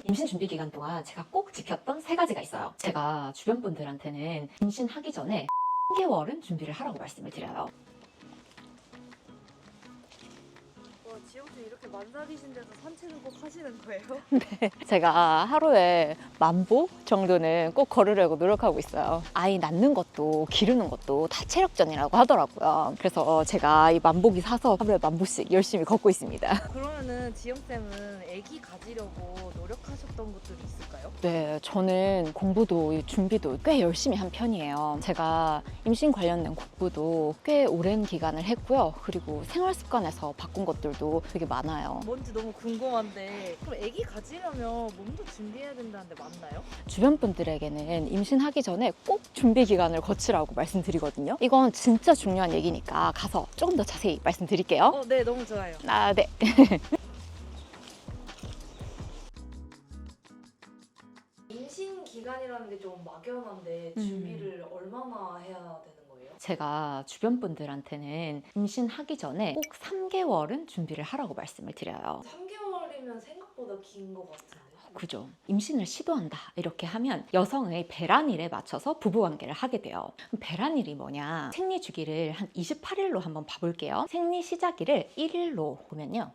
임신 준비 기간 동안 제가 꼭 지켰던 3가지가 있어요. 제가 주변 분들한테는 임신하기 전에 3개월은 준비를 하라고 말씀을 드려요. 지영씨 이렇게 만삭이신 데서 산책을 꼭 하시는 거예요? 제가 하루에 10,000보 정도는 꼭 걸으려고 노력하고 있어요. 아이 낳는 것도 기르는 것도 다 체력전이라고 하더라고요. 그래서 제가 이 만보기 사서 하루에 10,000보씩 열심히 걷고 있습니다. 그러면은 지영쌤은 아기 가지려고 노력하셨던 것들이 있을까요? 네, 저는 공부도 준비도 꽤 열심히 한 편이에요. 제가 임신 관련된 공부도 꽤 오랜 기간을 했고요. 그리고 생활 습관에서 바꾼 것들도 되게 많아요. 뭔지 너무 궁금한데 그럼 아기 가지려면 몸도 준비해야 된다는데 맞나요? 주변 분들에게는 임신하기 전에 꼭 준비 기간을 거치라고 말씀드리거든요. 이건 진짜 중요한 얘기니까 가서 조금 더 자세히 말씀드릴게요. 네, 너무 좋아요. 네. 임신 기간이라는 게 좀 막연한데 준비를 얼마나 해야 되는 거예요? 제가 주변 분들한테는 임신하기 전에 꼭 3개월은 준비를 하라고 말씀을 드려요. 3개월이면 생각보다 긴 것 같은데. 그죠. 임신을 시도한다 이렇게 하면 여성의 배란일에 맞춰서 부부관계를 하게 돼요. 그럼 배란일이 뭐냐? 생리 주기를 한 28일로 한번 봐볼게요. 생리 시작일을 1일로 보면요.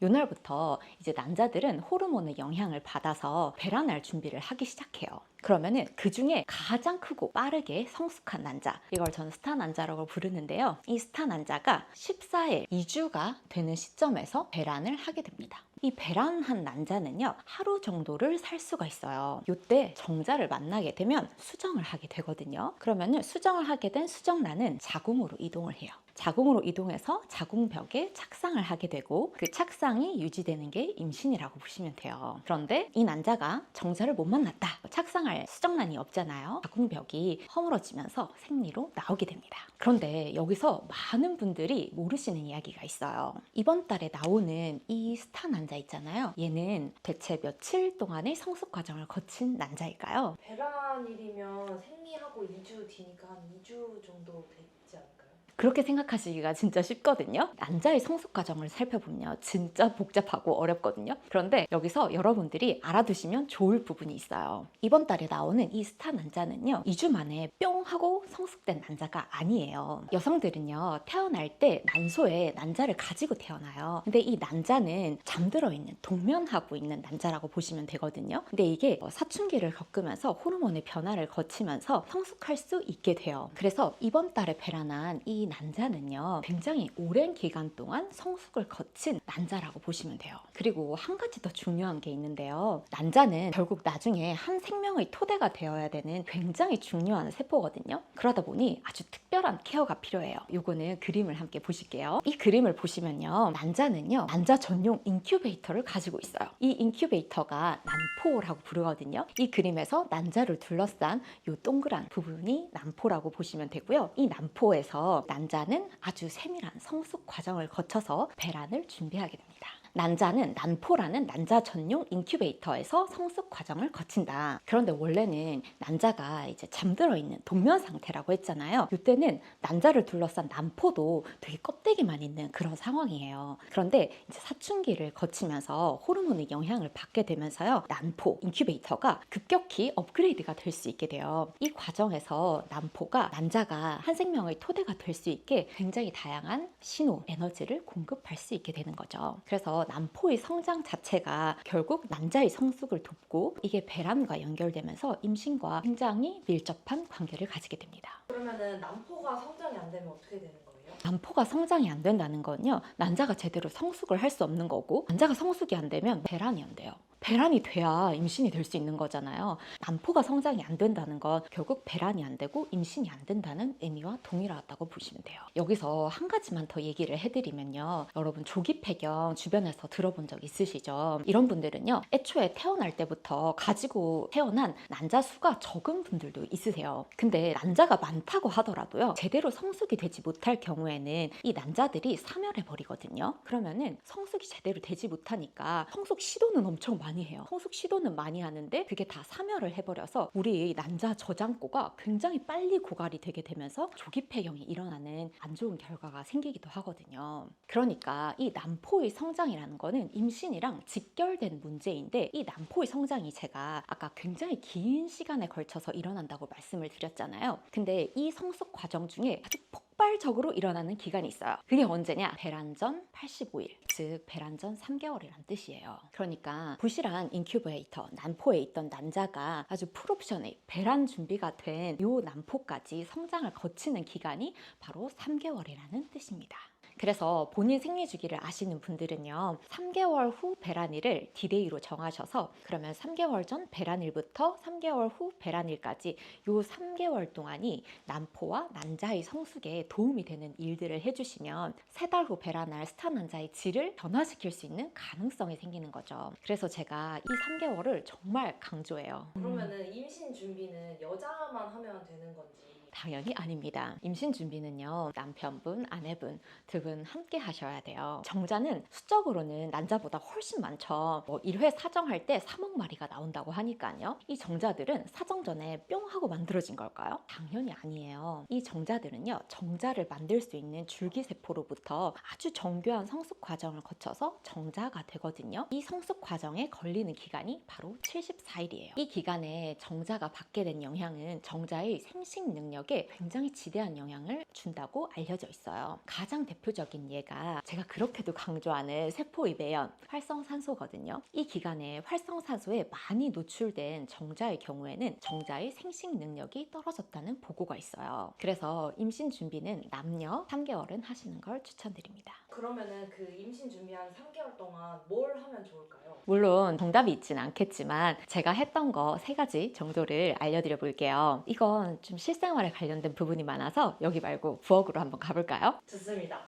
이날부터 이제 남자들은 호르몬의 영향을 받아서 배란할 준비를 하기 시작해요. 그러면은 그 중에 가장 크고 빠르게 성숙한 난자, 이걸 저는 스타 난자라고 부르는데요. 이 스타 난자가 14일, 2주가 되는 시점에서 배란을 하게 됩니다. 이 배란한 난자는요, 하루 정도를 살 수가 있어요. 이때 정자를 만나게 되면 수정을 하게 되거든요. 그러면은 수정을 하게 된 수정란은 자궁으로 이동을 해요. 자궁으로 이동해서 자궁벽에 착상을 하게 되고 그 착상이 유지되는 게 임신이라고 보시면 돼요. 그런데 이 난자가 정자를 못 만났다. 착상할 수정란이 없잖아요. 자궁벽이 허물어지면서 생리로 나오게 됩니다. 그런데 여기서 많은 분들이 모르시는 이야기가 있어요. 이번 달에 나오는 이 스타 난자 있잖아요. 얘는 대체 며칠 동안의 성숙 과정을 거친 난자일까요? 배란일이면 생리하고 2주 뒤니까 한 2주 정도 되지 않을까요? 그렇게 생각하시기가 진짜 쉽거든요. 난자의 성숙 과정을 살펴보면 진짜 복잡하고 어렵거든요. 그런데 여기서 여러분들이 알아두시면 좋을 부분이 있어요. 이번 달에 나오는 이 스타 난자는요, 2주 만에 뿅 하고 성숙된 난자가 아니에요. 여성들은요, 태어날 때 난소에 난자를 가지고 태어나요. 근데 이 난자는 잠들어 있는, 동면하고 있는 난자라고 보시면 되거든요. 근데 이게 사춘기를 겪으면서 호르몬의 변화를 거치면서 성숙할 수 있게 돼요. 그래서 이번 달에 배란한 이 난자는요, 굉장히 오랜 기간 동안 성숙을 거친 난자라고 보시면 돼요. 그리고 한 가지 더 중요한 게 있는데요. 난자는 결국 나중에 한 생명의 토대가 되어야 되는 굉장히 중요한 세포거든요. 그러다 보니 아주 특별한 케어가 필요해요. 요거는 그림을 함께 보실게요. 이 그림을 보시면요, 난자는요, 난자 전용 인큐베이터를 가지고 있어요. 이 인큐베이터가 난포라고 부르거든요. 이 그림에서 난자를 둘러싼 요 동그란 부분이 난포라고 보시면 되고요. 이 난포에서 난자는 아주 세밀한 성숙 과정을 거쳐서 배란을 준비하게 됩니다. 난자는 난포라는 난자 전용 인큐베이터에서 성숙 과정을 거친다. 그런데 원래는 난자가 이제 잠들어 있는 동면 상태라고 했잖아요. 이때는 난자를 둘러싼 난포도 되게 껍데기만 있는 그런 상황이에요. 그런데 이제 사춘기를 거치면서 호르몬의 영향을 받게 되면서요, 난포 인큐베이터가 급격히 업그레이드가 될 수 있게 돼요. 이 과정에서 난포가 난자가 한 생명의 토대가 될 수 있게 굉장히 다양한 신호, 에너지를 공급할 수 있게 되는 거죠. 그래서 난포의 성장 자체가 결국 난자의 성숙을 돕고 이게 배란과 연결되면서 임신과 굉장히 밀접한 관계를 가지게 됩니다. 그러면은 난포가 성장이 안 되면 어떻게 되는 거예요? 난포가 성장이 안 된다는 건요, 난자가 제대로 성숙을 할 수 없는 거고, 난자가 성숙이 안 되면 배란이 안 돼요. 배란이 돼야 임신이 될 수 있는 거잖아요. 난포가 성장이 안 된다는 건 결국 배란이 안 되고 임신이 안 된다는 의미와 동일하다고 보시면 돼요. 여기서 한 가지만 더 얘기를 해드리면요, 여러분 조기 폐경 주변에서 들어본 적 있으시죠? 이런 분들은요, 애초에 태어날 때부터 가지고 태어난 난자 수가 적은 분들도 있으세요. 근데 난자가 많다고 하더라도요, 제대로 성숙이 되지 못할 경우에는 이 난자들이 사멸해 버리거든요. 그러면은 성숙이 제대로 되지 못하니까 성숙 시도는 엄청 많이 많이 해요. 성숙 시도는 많이 하는데 그게 다 사멸을 해버려서 우리 난자 저장고가 굉장히 빨리 고갈이 되게 되면서 조기 폐경이 일어나는 안 좋은 결과가 생기기도 하거든요. 그러니까 이 난포의 성장이라는 거는 임신이랑 직결된 문제인데, 이 난포의 성장이 제가 아까 굉장히 긴 시간에 걸쳐서 일어난다고 말씀을 드렸잖아요. 근데 이 성숙 과정 중에 아주 폭발적으로 일어나는 기간이 있어요. 그게 언제냐? 배란전 85일, 즉 배란전 3개월이란 뜻이에요. 그러니까 부실한 인큐베이터, 난포에 있던 난자가 아주 풀옵션의 배란 준비가 된 요 난포까지 성장을 거치는 기간이 바로 3개월이라는 뜻입니다. 그래서 본인 생리 주기를 아시는 분들은요, 3개월 후 배란일을 디데이로 정하셔서 그러면 3개월 전 배란일부터 3개월 후 배란일까지 요 3개월 동안이 난포와 난자의 성숙에 도움이 되는 일들을 해주시면 3달 후 배란할 스타 난자의 질을 변화시킬 수 있는 가능성이 생기는 거죠. 그래서 제가 이 3개월을 정말 강조해요. 그러면은 임신 준비는 여자만 하면 되는 건지? 당연히 아닙니다. 임신 준비는요, 남편분, 아내분 두 분 함께 하셔야 돼요. 정자는 수적으로는 난자보다 훨씬 많죠. 1회 사정할 때 3억 마리가 나온다고 하니까요. 이 정자들은 사정 전에 뿅 하고 만들어진 걸까요? 당연히 아니에요. 이 정자들은요, 정자를 만들 수 있는 줄기세포로부터 아주 정교한 성숙 과정을 거쳐서 정자가 되거든요. 이 성숙 과정에 걸리는 기간이 바로 74일이에요. 이 기간에 정자가 받게 된 영향은 정자의 생식 능력에 굉장히 지대한 영향을 준다고 알려져 있어요. 가장 대표적인 예가 제가 그렇게도 강조하는 세포의 매연, 활성산소거든요. 이 기간에 활성산소에 많이 노출된 정자의 경우에는 정자의 생식 능력이 떨어졌다는 보고가 있어요. 그래서 임신 준비는 남녀 3개월은 하시는 걸 추천드립니다. 그러면은 그 임신 준비한 3개월 동안 뭘 하면 좋을까요? 물론 정답이 있진 않겠지만 제가 했던 거 3가지 정도를 알려드려 볼게요. 이건 좀 실생활에 관련된 부분이 많아서 여기 말고 부엌으로 한번 가볼까요? 좋습니다.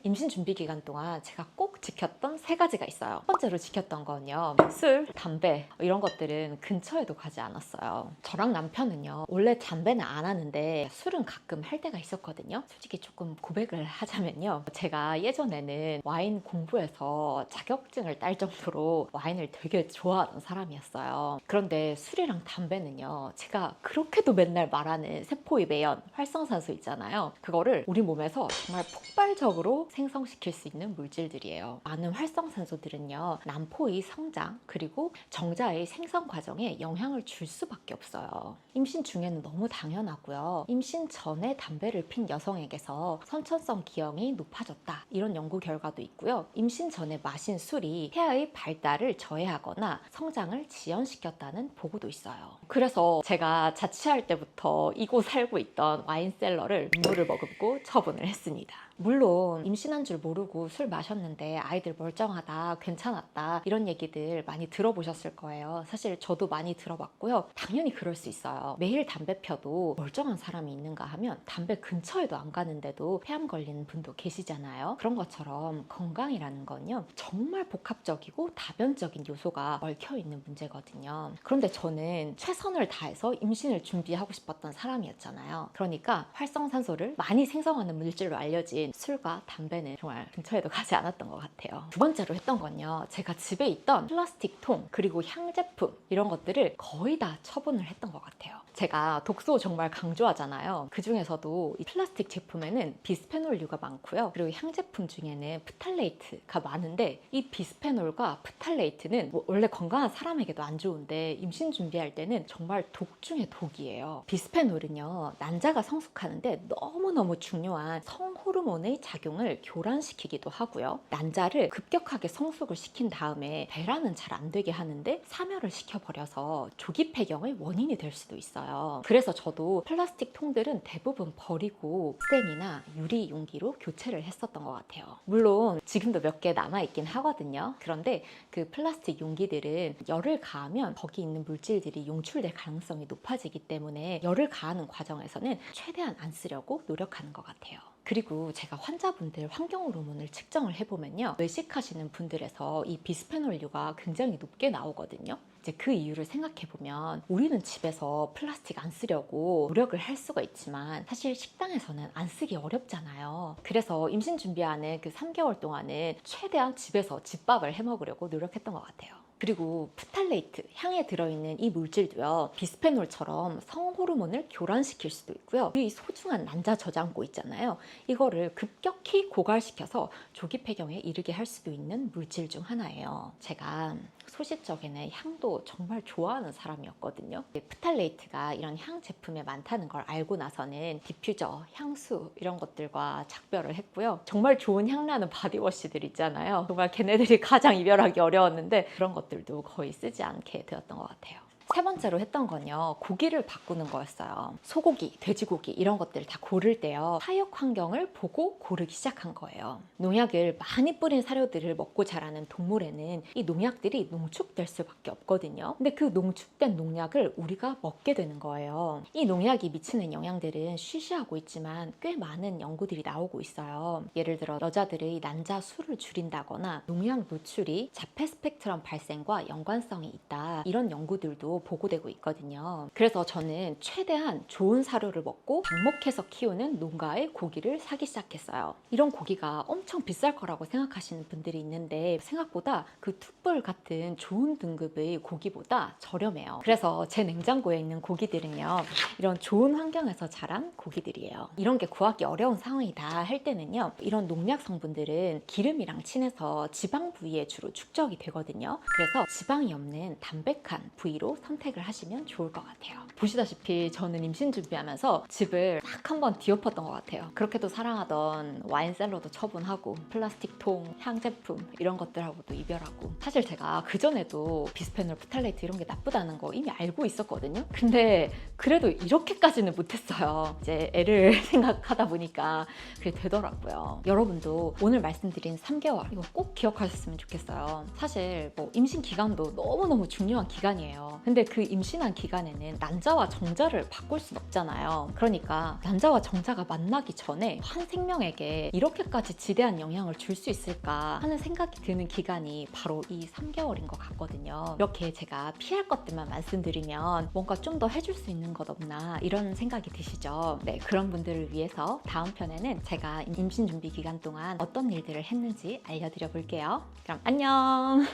임신 준비 기간 동안 제가 꼭 지켰던 3가지가 있어요. 첫 번째로 지켰던 건요, 술, 담배 이런 것들은 근처에도 가지 않았어요. 저랑 남편은요, 원래 담배는 안 하는데 술은 가끔 할 때가 있었거든요. 솔직히 조금 고백을 하자면요, 제가 예전에는 와인 공부해서 자격증을 딸 정도로 와인을 되게 좋아하던 사람이었어요. 그런데 술이랑 담배는요, 제가 그렇게도 맨날 말하는 세포의 매연, 활성산소 있잖아요. 그거를 우리 몸에서 정말 폭발적으로 생성시킬 수 있는 물질들이에요. 많은 활성산소들은요, 난포의 성장 그리고 정자의 생성 과정에 영향을 줄 수밖에 없어요. 임신 중에는 너무 당연하고요. 임신 전에 담배를 핀 여성에게서 선천성 기형이 높아졌다, 이런 연구 결과도 있고요. 임신 전에 마신 술이 태아의 발달을 저해하거나 성장을 지연시켰다는 보고도 있어요. 그래서 제가 자취할 때부터 이곳 살고 있던 와인셀러를 물을 머금고 처분을 했습니다. 물론 임신한 줄 모르고 술 마셨는데 아이들 멀쩡하다, 괜찮았다, 이런 얘기들 많이 들어보셨을 거예요. 사실 저도 많이 들어봤고요. 당연히 그럴 수 있어요. 매일 담배 펴도 멀쩡한 사람이 있는가 하면 담배 근처에도 안 가는데도 폐암 걸리는 분도 계시잖아요. 그런 것처럼 건강이라는 건요, 정말 복합적이고 다변적인 요소가 얽혀있는 문제거든요. 그런데 저는 최선을 다해서 임신을 준비하고 싶었던 사람이었잖아요. 그러니까 활성산소를 많이 생성하는 물질로 알려진 술과 담배는 정말 근처에도 가지 않았던 것 같아요. 두 번째로 했던 건요, 제가 집에 있던 플라스틱 통 그리고 향제품 이런 것들을 거의 다 처분을 했던 것 같아요. 제가 독소 정말 강조하잖아요. 그 중에서도 이 플라스틱 제품에는 비스페놀류가 많고요. 그리고 향제품 중에는 프탈레이트가 많은데, 이 비스페놀과 프탈레이트는 원래 건강한 사람에게도 안 좋은데 임신 준비할 때는 정말 독 중에 독이에요. 비스페놀은요, 난자가 성숙하는데 너무너무 중요한 성호르몬의 작용을 교란시키기도 하고요. 난자를 급격하게 성숙을 시킨 다음에 배란은 잘 안 되게 하는데 사멸을 시켜버려서 조기 폐경의 원인이 될 수도 있어요. 그래서 저도 플라스틱 통들은 대부분 버리고 스텐이나 유리 용기로 교체를 했었던 것 같아요. 물론 지금도 몇 개 남아있긴 하거든요. 그런데 그 플라스틱 용기들은 열을 가하면 거기 있는 물질들이 용출될 가능성이 높아지기 때문에 열을 가하는 과정에서는 최대한 안 쓰려고 노력하는 것 같아요. 그리고 제가 환자분들 환경 호르몬을 측정을 해보면요, 외식하시는 분들에서 이 비스페놀류가 굉장히 높게 나오거든요. 이제 그 이유를 생각해보면 우리는 집에서 플라스틱 안 쓰려고 노력을 할 수가 있지만 사실 식당에서는 안 쓰기 어렵잖아요. 그래서 임신 준비하는 그 3개월 동안은 최대한 집에서 집밥을 해 먹으려고 노력했던 것 같아요. 그리고 프탈레이트, 향에 들어있는 이 물질도요, 비스페놀처럼 성호르몬을 교란시킬 수도 있고요. 이 소중한 난자 저장고 있잖아요. 이거를 급격히 고갈시켜서 조기 폐경에 이르게 할 수도 있는 물질 중 하나예요. 제가 소시적에는 향도 정말 좋아하는 사람이었거든요. 프탈레이트가 이런 향 제품에 많다는 걸 알고 나서는 디퓨저, 향수 이런 것들과 작별을 했고요. 정말 좋은 향나는 바디워시들 있잖아요. 정말 걔네들이 가장 이별하기 어려웠는데 그런 것들도 거의 쓰지 않게 되었던 것 같아요. 세 번째로 했던 건요, 고기를 바꾸는 거였어요. 소고기, 돼지고기 이런 것들을 다 고를 때요, 사육 환경을 보고 고르기 시작한 거예요. 농약을 많이 뿌린 사료들을 먹고 자라는 동물에는 이 농약들이 농축될 수밖에 없거든요. 근데 그 농축된 농약을 우리가 먹게 되는 거예요. 이 농약이 미치는 영향들은 쉬쉬하고 있지만 꽤 많은 연구들이 나오고 있어요. 예를 들어 여자들의 난자 수를 줄인다거나 농약 노출이 자폐 스펙트럼 발생과 연관성이 있다, 이런 연구들도 보고되고 있거든요. 그래서 저는 최대한 좋은 사료를 먹고 방목해서 키우는 농가의 고기를 사기 시작했어요. 이런 고기가 엄청 비쌀 거라고 생각하시는 분들이 있는데 생각보다 그 툭불 같은 좋은 등급의 고기보다 저렴해요. 그래서 제 냉장고에 있는 고기들은요, 이런 좋은 환경에서 자란 고기들이에요. 이런 게 구하기 어려운 상황이다 할 때는요, 이런 농약 성분들은 기름이랑 친해서 지방 부위에 주로 축적이 되거든요. 그래서 지방이 없는 담백한 부위로 선택을 하시면 좋을 것 같아요. 보시다시피 저는 임신 준비하면서 집을 딱 한번 뒤엎었던 것 같아요. 그렇게도 사랑하던 와인 셀러도 처분하고 플라스틱 통, 향 제품 이런 것들하고도 이별하고, 사실 제가 그전에도 비스페놀, 프탈레이트 이런 게 나쁘다는 거 이미 알고 있었거든요. 근데 그래도 이렇게까지는 못했어요. 이제 애를 생각하다 보니까 그게 되더라고요. 여러분도 오늘 말씀드린 3개월 이거 꼭 기억하셨으면 좋겠어요. 사실 뭐 임신 기간도 너무너무 중요한 기간이에요. 근데 그 임신한 기간에는 난자와 정자를 바꿀 순 없잖아요. 그러니까 난자와 정자가 만나기 전에 한 생명에게 이렇게까지 지대한 영향을 줄 수 있을까 하는 생각이 드는 기간이 바로 이 3개월인 것 같거든요. 이렇게 제가 피할 것들만 말씀드리면 뭔가 좀 더 해줄 수 있는 것 없나 이런 생각이 드시죠? 네, 그런 분들을 위해서 다음 편에는 제가 임신 준비 기간 동안 어떤 일들을 했는지 알려드려 볼게요. 그럼 안녕!